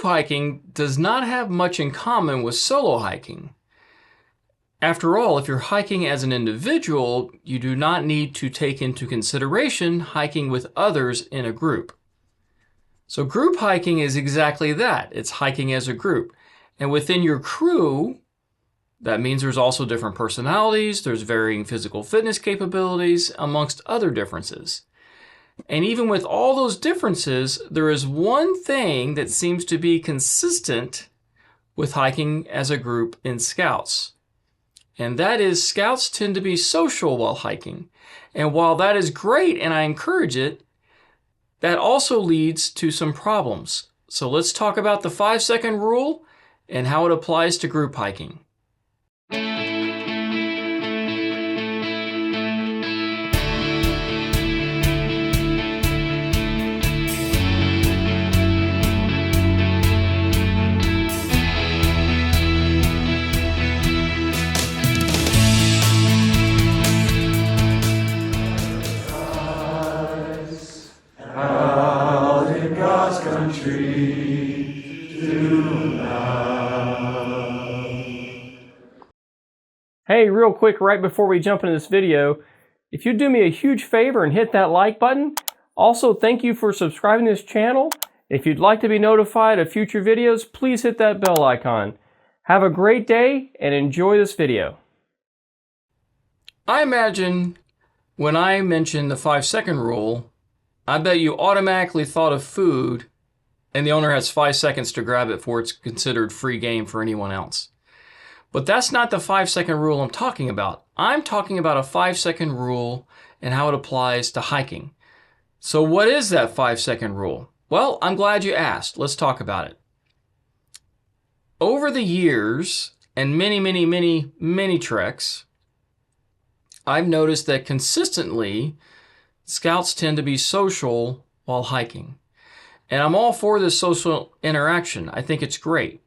group hiking does not have much in common with solo hiking. After all, if you're hiking as an individual, you do not need to take into consideration hiking with others in a group. So group hiking is exactly that. It's hiking as a group. And within your crew, that means there's also different personalities, there's varying physical fitness capabilities, amongst other differences. And even with all those differences, there is one thing that seems to be consistent with hiking as a group in Scouts. And that is, Scouts tend to be social while hiking. And while that is great and I encourage it, that also leads to some problems. So let's talk about the 5-second rule and how it applies to group hiking. Hey, real quick, right before we jump into this video, if you'd do me a huge favor and hit that like button. Also, thank you for subscribing to this channel. If you'd like to be notified of future videos, please hit that bell icon. Have a great day and enjoy this video. I imagine when I mentioned the 5-second rule, I bet you automatically thought of food and the owner has 5 seconds to grab it before it's considered free game for anyone else. But that's not the 5-second rule I'm talking about. I'm talking about a 5-second rule and how it applies to hiking. So what is that 5-second rule? Well, I'm glad you asked. Let's talk about it. Over the years and many treks, I've noticed that consistently Scouts tend to be social while hiking. And I'm all for this social interaction. I think it's great.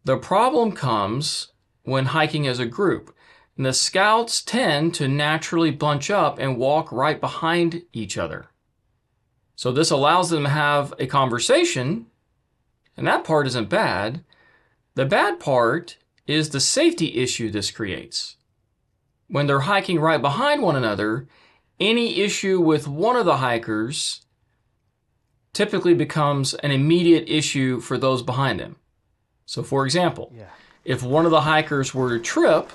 The problem comes when hiking as a group. And the Scouts tend to naturally bunch up and walk right behind each other. So this allows them to have a conversation, and that part isn't bad. The bad part is the safety issue this creates. When they're hiking right behind one another, any issue with one of the hikers typically becomes an immediate issue for those behind him. So for example, if one of the hikers were to trip,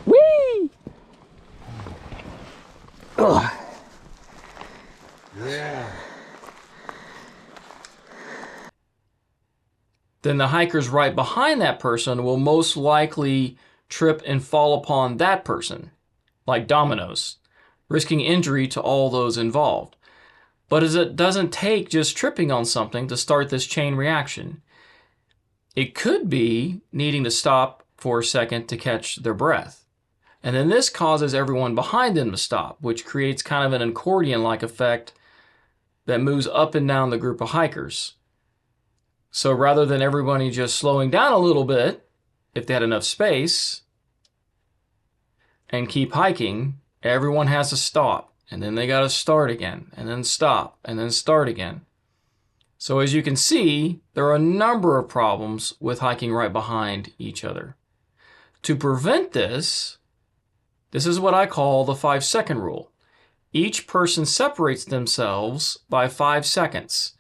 Whee! Ugh. Yeah. then the hikers right behind that person will most likely trip and fall upon that person, like dominoes, risking injury to all those involved. But as it doesn't take just tripping on something to start this chain reaction. It could be needing to stop for a second to catch their breath. And then this causes everyone behind them to stop, which creates kind of an accordion-like effect that moves up and down the group of hikers. So rather than everybody just slowing down a little bit, if they had enough space, and keep hiking, everyone has to stop. And then they got to start again, and then stop, and then start again. So as you can see, there are a number of problems with hiking right behind each other. To prevent this, this is what I call the 5-second rule. Each person separates themselves by 5 seconds.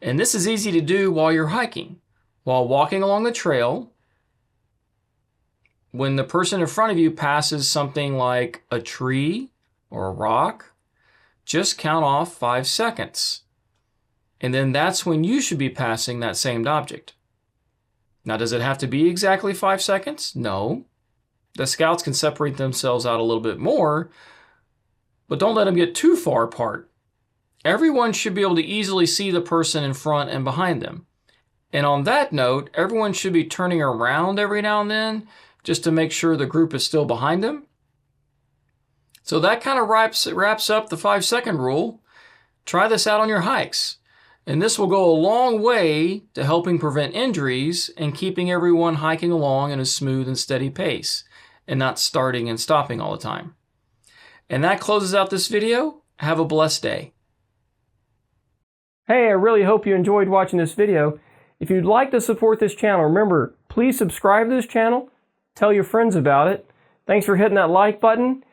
And this is easy to do while you're hiking. While walking along the trail, when the person in front of you passes something like a tree or a rock, just count off 5 seconds. And then that's when you should be passing that same object. Now, does it have to be exactly 5 seconds? No. The Scouts can separate themselves out a little bit more, but don't let them get too far apart. Everyone should be able to easily see the person in front and behind them. And on that note, everyone should be turning around every now and then just to make sure the group is still behind them. So that kind of wraps up the 5-second rule. Try this out on your hikes. And this will go a long way to helping prevent injuries and keeping everyone hiking along in a smooth and steady pace and not starting and stopping all the time. And that closes out this video. Have a blessed day. Hey, I really hope you enjoyed watching this video. If you'd like to support this channel, remember, please subscribe to this channel. Tell your friends about it. Thanks for hitting that like button.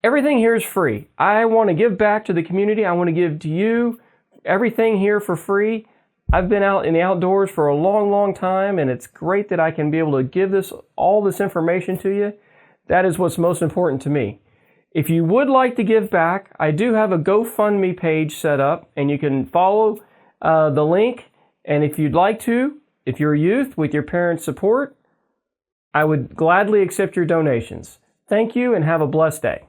Everything here is free. I want to give back to the community. I want to give to you everything here for free. I've been out in the outdoors for a long, long time, and it's great that I can be able to give all this information to you. That is what's most important to me. If you would like to give back, I do have a GoFundMe page set up, and you can follow the link. And if you'd like to, if you're a youth with your parents' support, I would gladly accept your donations. Thank you and have a blessed day.